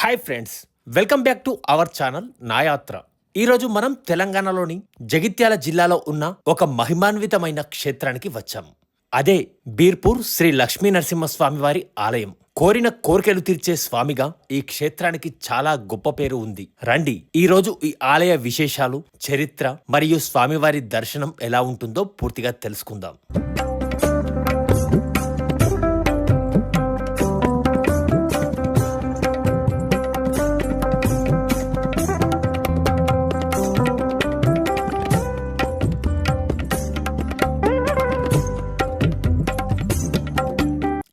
Hi friends, welcome back to our channel నా యాత్ర. ఈరోజు మనం తెలంగాణలోని జగిత్యాల జిల్లాలో ఉన్న ఒక మహిమాన్వితమైన క్షేత్రానికి వచ్చాం. అదే బీర్పూర్ శ్రీ లక్ష్మీ నరసింహస్వామి వారి ఆలయం. కోరిన కోరికలు తీర్చే స్వామిగా ఈ క్షేత్రానికి చాలా గొప్ప పేరు ఉంది. రండి, ఈ రోజు ఈ ఆలయ విశేషాలు, చరిత్ర మరియు స్వామివారి దర్శనం ఎలా ఉంటుందో పూర్తిగా తెలుసుకుందాం.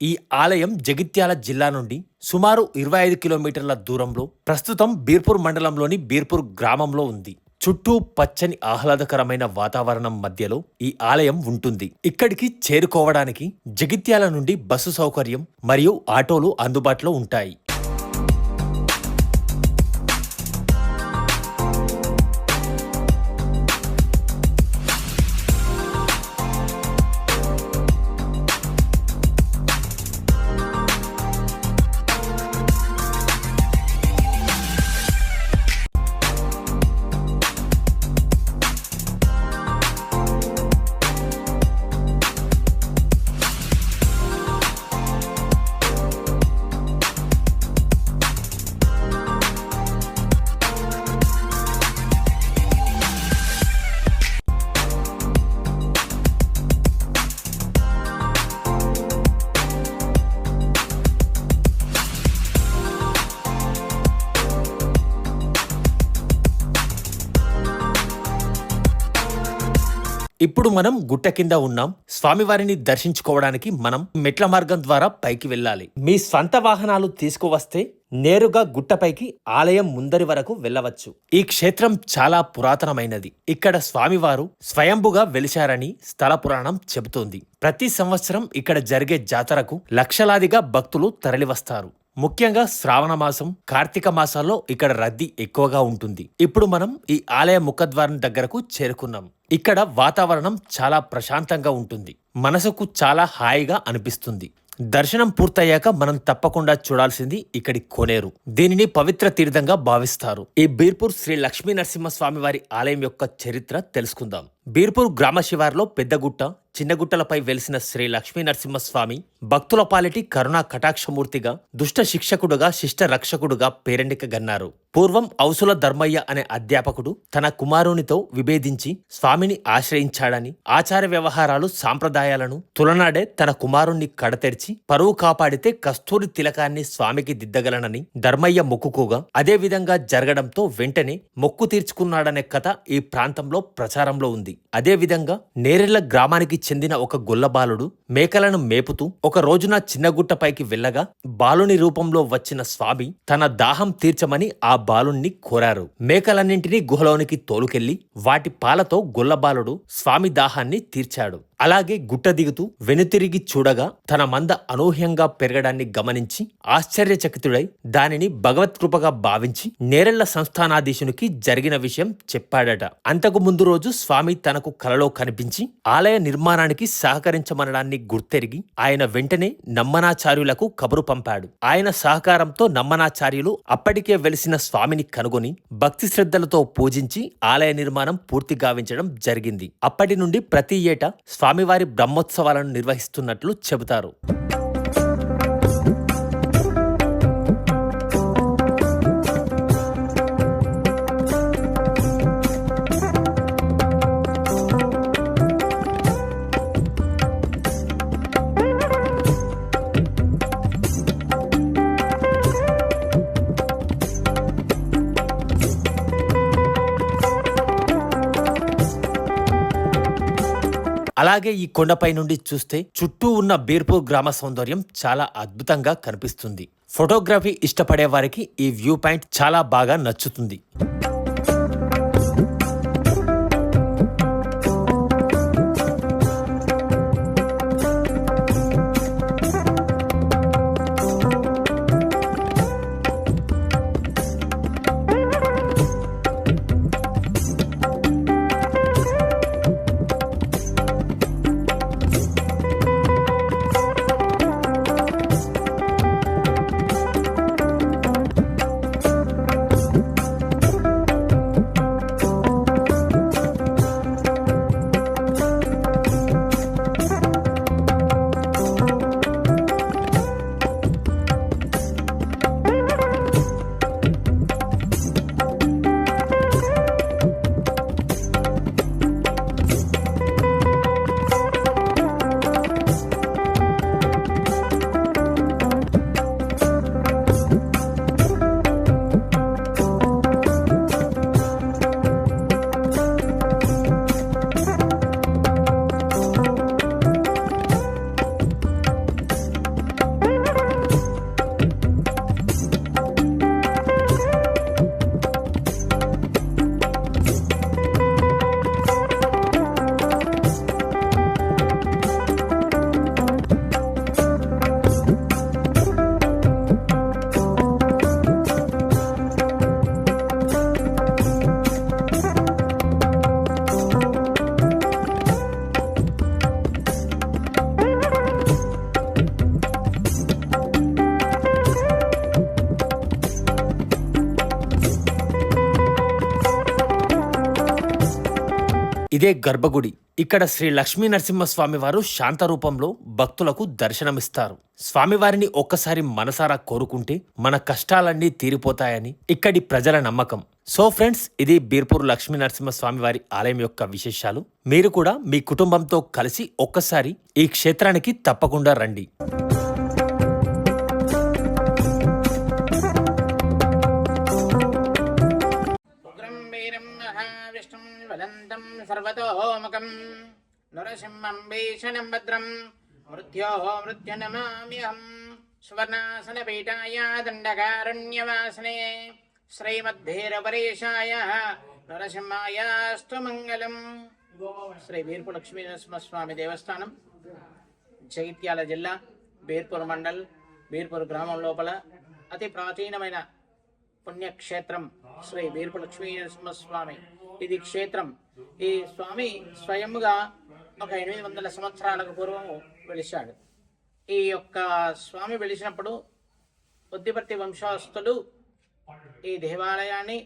ఈ ఆలయం జగిత్యాల జిల్లా నుండి సుమారు 25 కిలోమీటర్ల దూరంలో ప్రస్తుతం బీర్పూర్ మండలంలోని బీర్పూర్ గ్రామంలో ఉంది. చుట్టూ పచ్చని ఆహ్లాదకరమైన వాతావరణం మధ్యలో ఈ ఆలయం ఉంటుంది. ఇక్కడికి చేరుకోవడానికి జగిత్యాల నుండి బస్సు సౌకర్యం మరియు ఆటోలు అందుబాటులో ఉంటాయి. ఇప్పుడు మనం గుట్ట కింద ఉన్నాం. స్వామివారిని దర్శించుకోవడానికి మనం మెట్ల మార్గం ద్వారా పైకి వెళ్ళాలి. మీ స్వంత వాహనాలు తీసుకువస్తే నేరుగా గుట్టపైకి ఆలయం ముందరి వరకు వెళ్ళవచ్చు. ఈ క్షేత్రం చాలా పురాతనమైనది. ఇక్కడ స్వామివారు స్వయంభుగా వెలిశారని స్థల పురాణం చెబుతోంది. ప్రతి సంవత్సరం ఇక్కడ జరిగే జాతరకు లక్షలాదిగా భక్తులు తరలివస్తారు. ముఖ్యంగా శ్రావణ మాసం, కార్తీక మాసాల్లో ఇక్కడ రద్దీ ఎక్కువగా ఉంటుంది. ఇప్పుడు మనం ఈ ఆలయ ముఖద్వారం దగ్గరకు చేరుకున్నాం. ఇక్కడ వాతావరణం చాలా ప్రశాంతంగా ఉంటుంది. మనసుకు చాలా హాయిగా అనిపిస్తుంది. దర్శనం పూర్తయ్యాక మనం తప్పకుండా చూడాల్సింది ఇక్కడి కోనేరు. దీనిని పవిత్ర తీర్థంగా భావిస్తారు. ఈ బీర్పూర్ శ్రీ లక్ష్మీ నరసింహస్వామి వారి ఆలయం యొక్క చరిత్ర తెలుసుకుందాం. బీర్పూర్ గ్రామ శివార్లో పెద్దగుట్ట, చిన్నగుట్టలపై వెలిసిన శ్రీ లక్ష్మీ నరసింహస్వామి భక్తుల పాలిటి కరుణా కటాక్షమూర్తిగా, దుష్ట శిక్షకుడుగా, శిష్ట రక్షకుడుగా పేరెండికగన్నారు. పూర్వం ఔసుల ధర్మయ్య అనే అధ్యాపకుడు తన కుమారునితో విభేదించి స్వామిని ఆశ్రయించాడని, ఆచార వ్యవహారాలు, సాంప్రదాయాలను తులనాడే తన కుమారుణ్ణి కడతెరిచి పరువు కాపాడితే కస్తూరి తిలకాన్ని స్వామికి దిద్దగలనని ధర్మయ్య మొక్కుకోగా, అదే విధంగా జరగడంతో వెంటనే మొక్కు తీర్చుకున్నాడనే కథ ఈ ప్రాంతంలో ప్రచారంలో ఉంది. అదే విధంగా నేరెళ్ల గ్రామానికి చెందిన ఒక గొల్లబాలుడు మేకలను మేపుతూ ఒక రోజున చిన్నగుట్టపైకి వెళ్ళగా బాలుని రూపంలో వచ్చిన స్వామి తన దాహం తీర్చమని ఆ బాలుణ్ణి కోరారు. మేకలన్నింటినీ గుహలోనికి తోలుకెళ్లి వాటి పాలతో గొల్లబాలుడు స్వామి దాహాన్ని తీర్చాడు. అలాగే గుట్ట దిగుతూ వెనుతిరిగి చూడగా తన మంద అనూహ్యంగా పెరగడాన్ని గమనించి ఆశ్చర్యచకితుడై దానిని భగవత్కృపగా భావించి నేరెళ్ల సంస్థానాధీశునికి జరిగిన విషయం చెప్పాడట. అంతకు ముందు రోజు స్వామి తనకు కలలో కనిపించి ఆలయ నిర్మాణానికి సహకరించమనడాన్ని గుర్తెరిగి ఆయన వెంటనే నమ్మనాచార్యులకు కబురు పంపాడు. ఆయన సహకారంతో నమ్మనాచార్యులు అప్పటికే వెలిసిన స్వామిని కనుగొని భక్తి శ్రద్ధలతో పూజించి ఆలయ నిర్మాణం పూర్తి గావించడం జరిగింది. అప్పటి నుండి ప్రతి ఏటా స్వామివారి బ్రహ్మోత్సవాలను నిర్వహిస్తున్నట్లు చెబుతారు. అలాగే ఈ కొండపై నుండి చూస్తే చుట్టూ ఉన్న బీర్పూర్ గ్రామ సౌందర్యం చాలా అద్భుతంగా కనిపిస్తుంది. ఫోటోగ్రఫీ ఇష్టపడే వారికి ఈ వ్యూ పాయింట్ చాలా బాగా నచ్చుతుంది. ఇదే గర్భగుడి. ఇక్కడ శ్రీ లక్ష్మీ నరసింహస్వామి వారు శాంత రూపంలో భక్తులకు దర్శనమిస్తారు. స్వామివారిని ఒక్కసారి మనసారా కోరుకుంటే మన కష్టాలన్నీ తీరిపోతాయని ఇక్కడి ప్రజల నమ్మకం. సో ఫ్రెండ్స్, ఇది బీర్పూర్ లక్ష్మీ నరసింహస్వామి వారి ఆలయం యొక్క విశేషాలు. మీరు కూడా మీ కుటుంబంతో కలిసి ఒక్కసారి ఈ క్షేత్రానికి తప్పకుండా రండి. విష్ణుం వదంతం సర్వతోముఖం నరసింహం భీషణం భద్రం మృత్యునమామ్యహం సువర్ణాసన పీఠాయ దండకారణ్యవాసనే శ్రీమద్భైరవరేశాయ నరసింహాయాస్తు మంగళం. శ్రీ బీర్పూర్ లక్ష్మీ నరసింహస్వామి దేవస్థానం, జగిత్యాల జిల్లా, బీర్పూర్ మండల్, బీర్పూర్ గ్రామం లోపల అతి ప్రాచీనమైన పుణ్యక్షేత్రం శ్రీ బీర్పూర్ లక్ష్మీ నరసింహస్వామి. ఇది క్షేత్రం. ఈ స్వామి స్వయముగా ఒక 800 సంవత్సరాలకు పూర్వం వెలిశాడు. ఈ యొక్క స్వామి వెలిసినప్పుడు ఉద్దిపర్తి వంశస్థులు ఈ దేవాలయాన్ని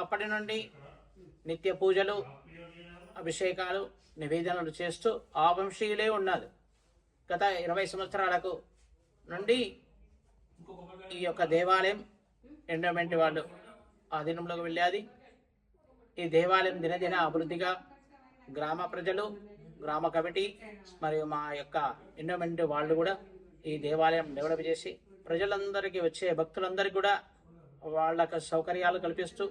అప్పటి నుండి నిత్య పూజలు, అభిషేకాలు, నివేదనలు చేస్తూ ఆ వంశీయులే ఉన్నారు. గత 20 సంవత్సరాలకు నుండి ఈ యొక్క దేవాలయం ఎండోమెంట్ వాళ్ళు ఆధీనంలోకి వెళ్ళేది. ఈ దేవాలయం దినదిన అభివృద్ధిగా గ్రామ ప్రజలు, గ్రామ కమిటీ మరియు మా యొక్క ఎండోమెంట్ వాళ్ళు కూడా ఈ దేవాలయం డెవలప్ చేసి ప్రజలందరికీ, వచ్చే భక్తులందరికీ కూడా వాళ్ళకు సౌకర్యాలు కల్పిస్తూ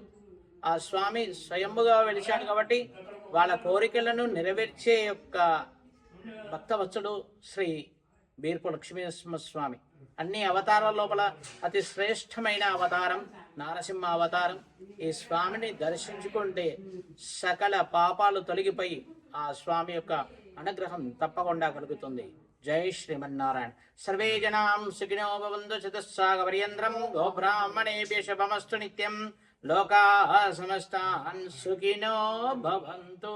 ఆ స్వామి స్వయంగా వెలిశాడు కాబట్టి వాళ్ళ కోరికలను నెరవేర్చే యొక్క భక్తవత్సలు శ్రీ బీర్పూర్ లక్ష్మీ నరసింహస్వామి. అన్ని అవతారాల లోపల అతి శ్రేష్టమైన అవతారం నారసింహ అవతారం. ఈ స్వామిని దర్శించుకుంటే సకల పాపాలు తొలగిపోయి ఆ స్వామి యొక్క అనుగ్రహం తప్పకుండా కలుగుతుంది. జై శ్రీమన్నారాయణ. సర్వే జనాం సుఖినో భవంతు, చతుస్సాగపర్యంత్రం గోబ్రాహ్మణేభ్యో శుభమస్తు నిత్యం. లోకాః సమస్తాః సుఖినో భవంతు.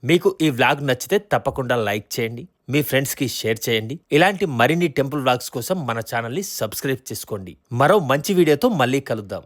మీకు ఈ వ్లాగ్ నచ్చితే తప్పకుండా లైక్ చేయండి, మీ ఫ్రెండ్స్కి షేర్ చేయండి. ఇలాంటి మరిన్ని టెంపుల్ వ్లాగ్స్ కోసం మన ఛానల్ని సబ్స్క్రైబ్ చేసుకోండి. మరో మంచి వీడియోతో మళ్ళీ కలుద్దాం.